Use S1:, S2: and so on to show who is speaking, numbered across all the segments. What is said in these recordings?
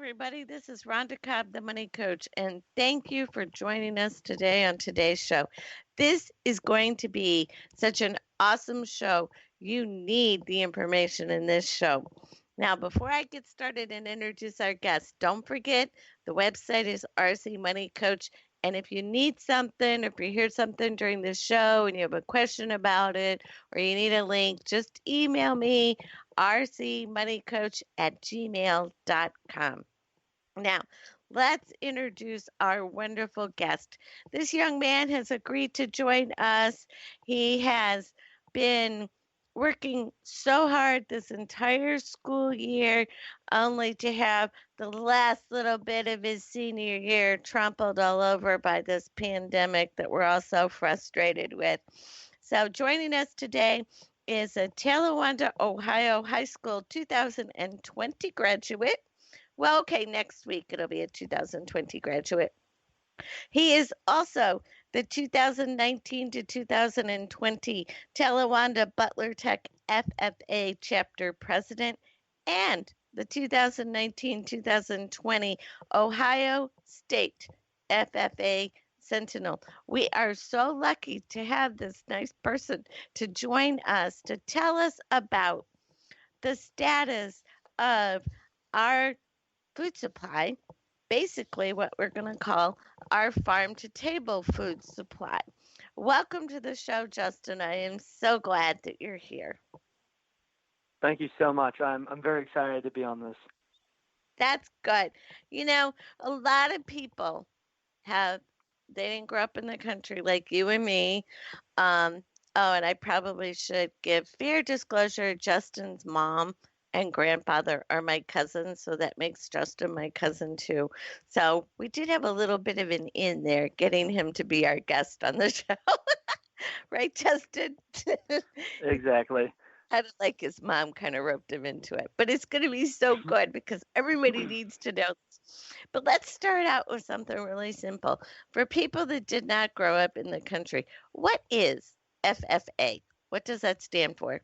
S1: everybody. This is Rhonda Cobb, the Money Coach, and thank you for joining us today on today's show. This is going to be such an awesome show. You need the information in this show. Now, before I get started and introduce our guest, don't forget the website is RC Money Coach. And if you need something, if you hear something during the show and you have a question about it, or you need a link, just email me, rcmoneycoach@gmail.com. Now, let's introduce our wonderful guest. This young man has agreed to join us. He has been working so hard this entire school year, only to have the last little bit of his senior year trampled all over by this pandemic that we're all so frustrated with. So joining us today is a Talawanda, Ohio High School 2020 graduate. Well, okay, next week it'll be a 2020 graduate. He is also the 2019 to 2020 Talawanda Butler Tech FFA chapter president and the 2019-2020 Ohio State FFA Sentinel. We are so lucky to have this nice person to join us to tell us about the status of our food supply, basically what we're going to call our farm-to-table food supply. Welcome to the show, Justin. I am so glad that you're here.
S2: Thank you so much. I'm very excited to be on this.
S1: That's good. You know, a lot of people they didn't grow up in the country like you and me. And I probably should give fair disclosure, Justin's mom and grandfather are my cousins, so that makes Justin my cousin too. So we did have a little bit of an in there, getting him to be our guest on the show. Right, Justin?
S2: Exactly.
S1: I don't like his mom kind of roped him into it. But it's going to be so good because everybody needs to know this. But let's start out with something really simple. For people that did not grow up in the country, what is FFA? What does that stand for?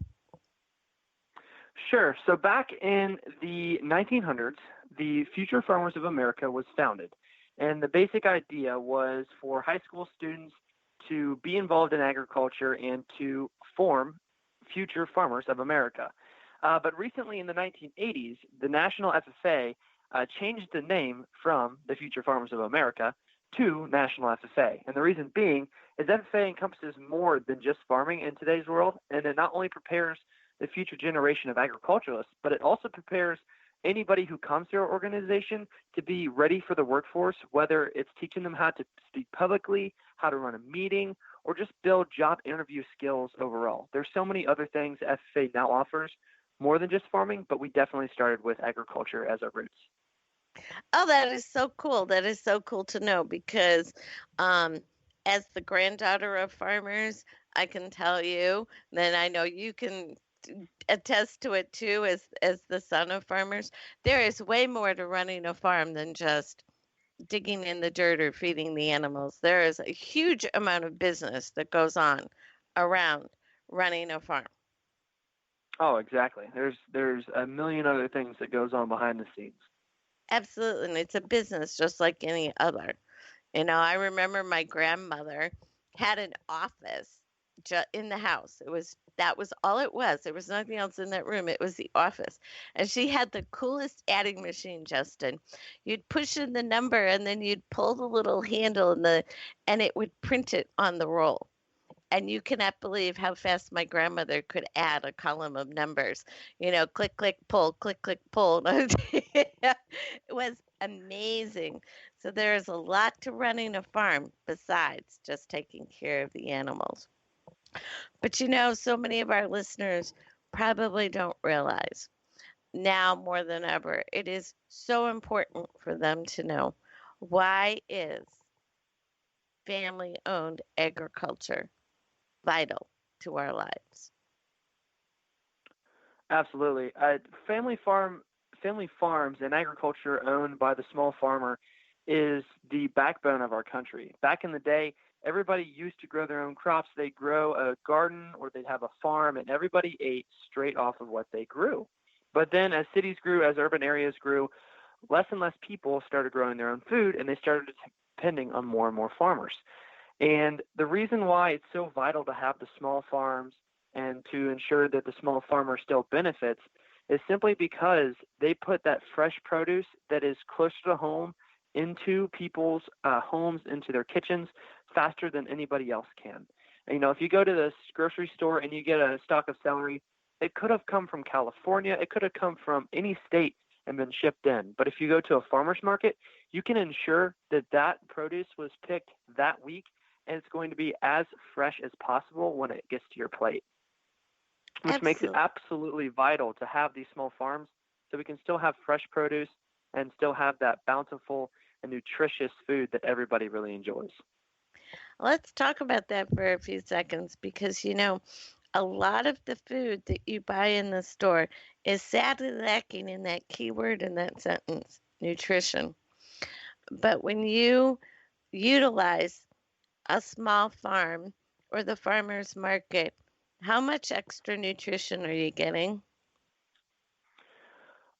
S2: Sure. So back in the 1900s, the Future Farmers of America was founded. And the basic idea was for high school students to be involved in agriculture and to form future farmers of America. But recently in the 1980s, the National FFA changed the name from the Future Farmers of America to National FFA. And the reason being is FFA encompasses more than just farming in today's world, and it not only prepares the future generation of agriculturalists, but it also prepares anybody who comes to our organization to be ready for the workforce, whether it's teaching them how to speak publicly, how to run a meeting, or just build job interview skills overall. There's so many other things FFA now offers, more than just farming, but we definitely started with agriculture as our roots.
S1: Oh, that is so cool. That is so cool to know because as the granddaughter of farmers, I can tell you, then I know you can attest to it too as the son of farmers. There is way more to running a farm than just digging in the dirt or feeding the animals. There is a huge amount of business that goes on around running a farm.
S2: Oh, exactly. There's a million other things that goes on behind the scenes.
S1: Absolutely. And it's a business just like any other. You know, I remember my grandmother had an office in the house. That was all it was. There was nothing else in that room. It was the office. And she had the coolest adding machine, Justin. You'd push in the number and then you'd pull the little handle and it would print it on the roll. And you cannot believe how fast my grandmother could add a column of numbers. You know, click, click, pull, click, click, pull. It was amazing. So there's a lot to running a farm besides just taking care of the animals. But you know, so many of our listeners probably don't realize now more than ever, it is so important for them to know why is family-owned agriculture vital to our lives?
S2: Absolutely. Family farms and agriculture owned by the small farmer is the backbone of our country. Back in the day, everybody used to grow their own crops. They'd grow a garden or they'd have a farm, and everybody ate straight off of what they grew. But then as cities grew, as urban areas grew, less and less people started growing their own food, and they started depending on more and more farmers. And the reason why it's so vital to have the small farms and to ensure that the small farmer still benefits is simply because they put that fresh produce that is closer to home into people's homes, into their kitchens, faster than anybody else can. And, if you go to the grocery store and you get a stalk of celery, it could have come from California. It could have come from any state and been shipped in. But if you go to a farmer's market, you can ensure that that produce was picked that week, and it's going to be as fresh as possible when it gets to your plate, which makes it absolutely vital to have these small farms so we can still have fresh produce and still have that bountiful and nutritious food that everybody really enjoys.
S1: Let's talk about that for a few seconds because, a lot of the food that you buy in the store is sadly lacking in that key word in that sentence, nutrition. But when you utilize a small farm or the farmer's market, how much extra nutrition are you getting?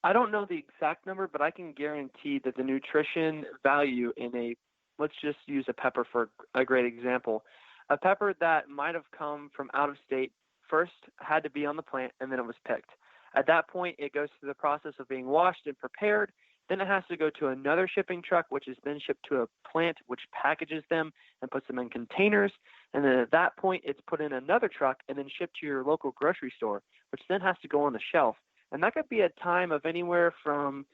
S2: I don't know the exact number, but I can guarantee that the nutrition value in let's just use a pepper for a great example. A pepper that might have come from out of state first had to be on the plant, and then it was picked. At that point, it goes through the process of being washed and prepared. Then it has to go to another shipping truck, which is then shipped to a plant, which packages them and puts them in containers. And then at that point, it's put in another truck and then shipped to your local grocery store, which then has to go on the shelf. And that could be a time of anywhere from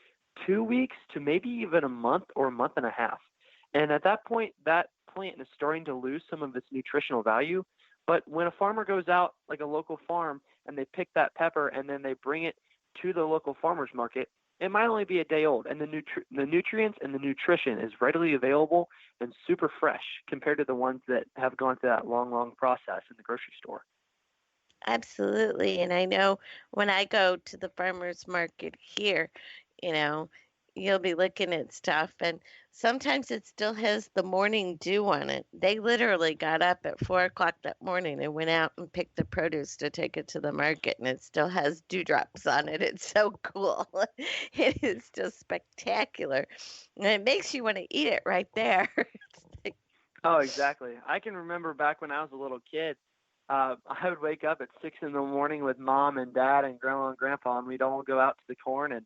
S2: 2 weeks to maybe even a month or a month and a half. And at that point, that plant is starting to lose some of its nutritional value. But when a farmer goes out, like a local farm, and they pick that pepper and then they bring it to the local farmer's market, it might only be a day old. And the nutrients and the nutrition is readily available and super fresh compared to the ones that have gone through that long, long process in the grocery store.
S1: Absolutely. And I know when I go to the farmer's market here, you know, you'll be looking at stuff and sometimes it still has the morning dew on it. They literally got up at 4 o'clock that morning and went out and picked the produce to take it to the market and it still has dewdrops on it. It's so cool. It is just spectacular. And it makes you want to eat it right there. It's like,
S2: Oh, exactly. I can remember back when I was a little kid, I would wake up at 6 in the morning with mom and dad and grandma and grandpa, and we'd all go out to the corn and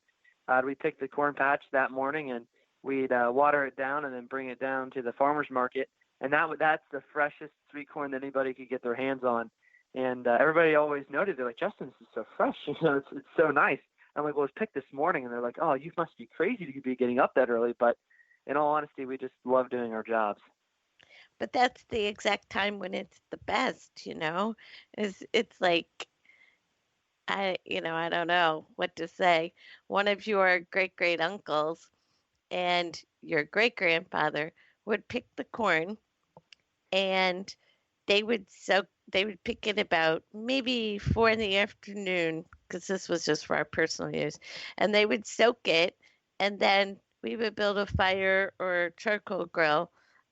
S2: we'd pick the corn patch that morning and we'd water it down and then bring it down to the farmer's market. And that's the freshest sweet corn that anybody could get their hands on. And everybody always noted, they're like, Justin, this is so fresh. It's so nice. I'm like, well, it was picked this morning. And they're like, oh, you must be crazy to be getting up that early. But in all honesty, we just love doing our jobs.
S1: but that's the exact time when it's the best, it's like I don't know what to say. One of your great great uncles and your great grandfather would pick the corn and they would pick it about maybe 4 in the afternoon because this was just for our personal use. And they would soak it and then we would build a fire or charcoal grill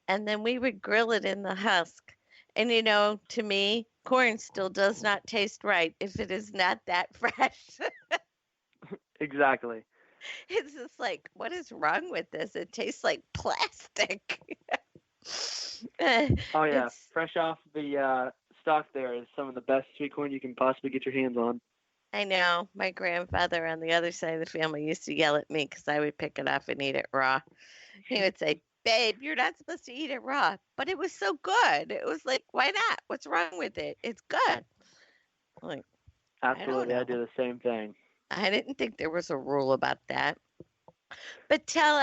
S1: and then we would grill it in the husk. And to me, corn still does not taste right if it is not that fresh.
S2: Exactly.
S1: It's just like, what is wrong with this? It tastes like plastic.
S2: Oh, yeah.
S1: It's,
S2: Fresh off the stalk there is some of the best sweet corn you can possibly get your hands on.
S1: I know my grandfather on the other side of the family used to yell at me because I would pick it up and eat it raw. He would say, "Babe, you're not supposed to eat it raw." But it was so good. It was like, why not? What's wrong with it? It's good. Like,
S2: Absolutely.
S1: I
S2: I
S1: don't
S2: do
S1: know.
S2: the same thing.
S1: I didn't think there was a rule about that. But tell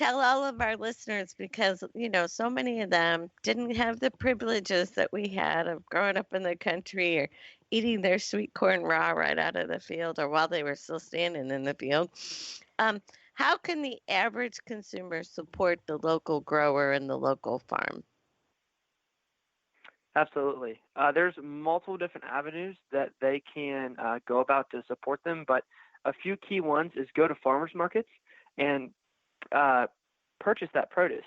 S1: all of our listeners because, so many of them didn't have the privileges that we had of growing up in the country or eating their sweet corn raw right out of the field or while they were still standing in the field. Um, how can the average consumer support the local grower and the local farm?
S2: Absolutely. There's multiple different avenues that they can go about to support them, but a few key ones is go to farmers markets and purchase that produce.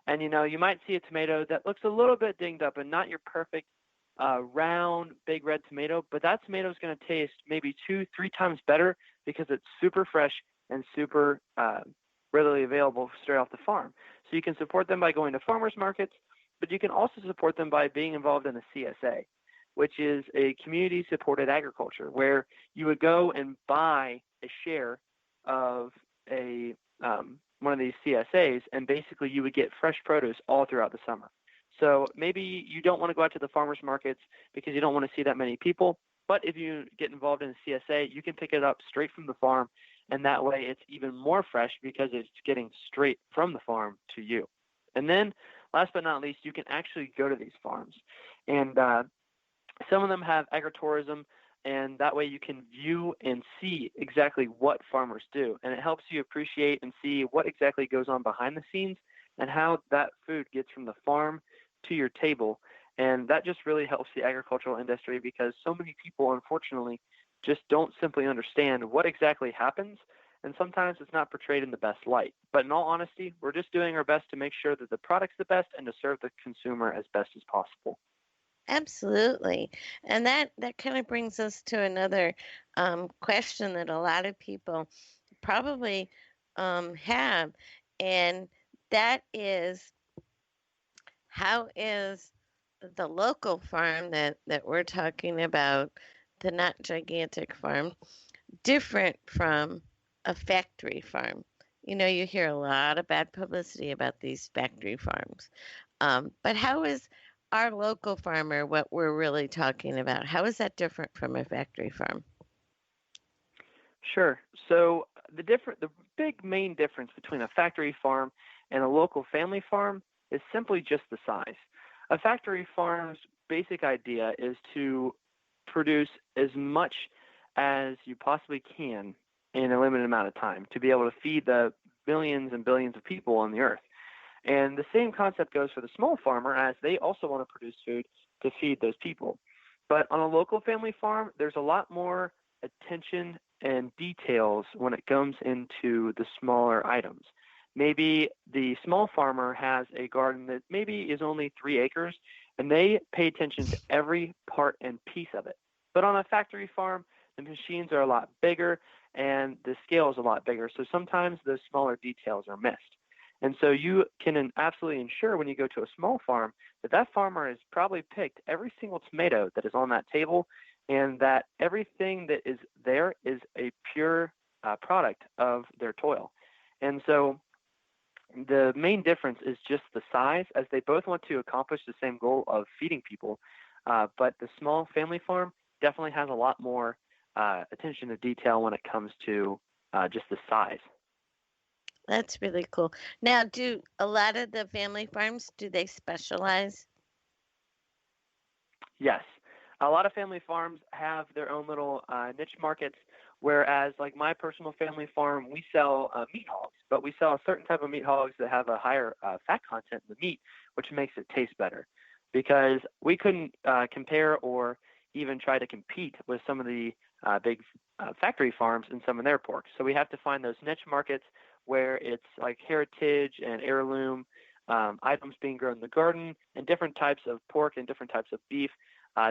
S2: And you might see a tomato that looks a little bit dinged up and not your perfect round, big red tomato, but that tomato is going to taste maybe 2-3 times better because it's super fresh and super readily available straight off the farm. So you can support them by going to farmers markets, but you can also support them by being involved in a CSA, which is a community-supported agriculture, where you would go and buy a share of a one of these CSAs, and basically you would get fresh produce all throughout the summer. So maybe you don't want to go out to the farmers markets because you don't want to see that many people, but if you get involved in a CSA, you can pick it up straight from the farm, and that way it's even more fresh because it's getting straight from the farm to you. And then, last but not least, you can actually go to these farms. And some of them have agritourism, and that way you can view and see exactly what farmers do. And it helps you appreciate and see what exactly goes on behind the scenes and how that food gets from the farm to your table. And that just really helps the agricultural industry, because so many people, unfortunately, just don't simply understand what exactly happens. And sometimes it's not portrayed in the best light. But in all honesty, we're just doing our best to make sure that the product's the best and to serve the consumer as best as possible.
S1: Absolutely. And that kind of brings us to another question that a lot of people probably have, and that is, how is the local farm that we're talking about, the not gigantic farm, different from a factory farm? You know, you hear a lot of bad publicity about these factory farms. But how is our local farmer, what we're really talking about, how is that different from a factory farm?
S2: Sure. So the big main difference between a factory farm and a local family farm is simply just the size. A factory farm's basic idea is to produce as much as you possibly can in a limited amount of time to be able to feed the billions and billions of people on the earth. And the same concept goes for the small farmer, as they also want to produce food to feed those people. But on a local family farm, there's a lot more attention and details when it comes into the smaller items. Maybe the small farmer has a garden that maybe is only 3 acres, and they pay attention to every part and piece of it. But on a factory farm, the machines are a lot bigger and the scale is a lot bigger. So sometimes those smaller details are missed. And so you can absolutely ensure when you go to a small farm that that farmer has probably picked every single tomato that is on that table, and that everything that is there is a pure product of their toil. And so the main difference is just the size, as they both want to accomplish the same goal of feeding people. But the small family farm definitely has a lot more attention to detail when it comes to just the size.
S1: That's really cool. Now, do a lot of the family farms, do they specialize?
S2: Yes. A lot of family farms have their own little niche markets, whereas like my personal family farm, we sell meat hogs, but we sell a certain type of meat hogs that have a higher fat content in the meat, which makes it taste better. Because we couldn't compare or even try to compete with some of the big factory farms in some of their pork. So we have to find those niche markets where it's like heritage and heirloom items being grown in the garden, and different types of pork and different types of beef.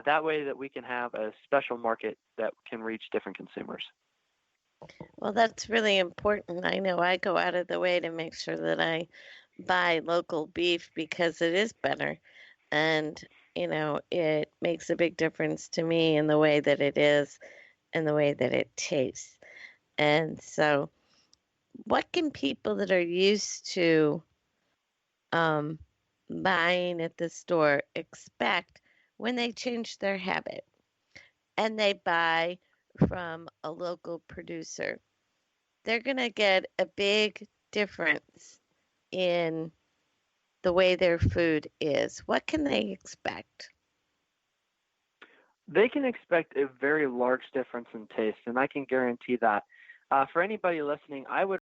S2: That way that we can have a special market that can reach different consumers.
S1: Well, that's really important. I know I go out of the way to make sure that I buy local beef because it is better. And, you know, it makes a big difference to me in the way that it is and the way that it tastes. And so, what can people that are used to um, buying at the store expect when they change their habit and they buy from a local producer? They're going to get a big difference in the way their food is. What can they expect?
S2: They can expect a very large difference in taste, and I can guarantee that. For anybody listening, I would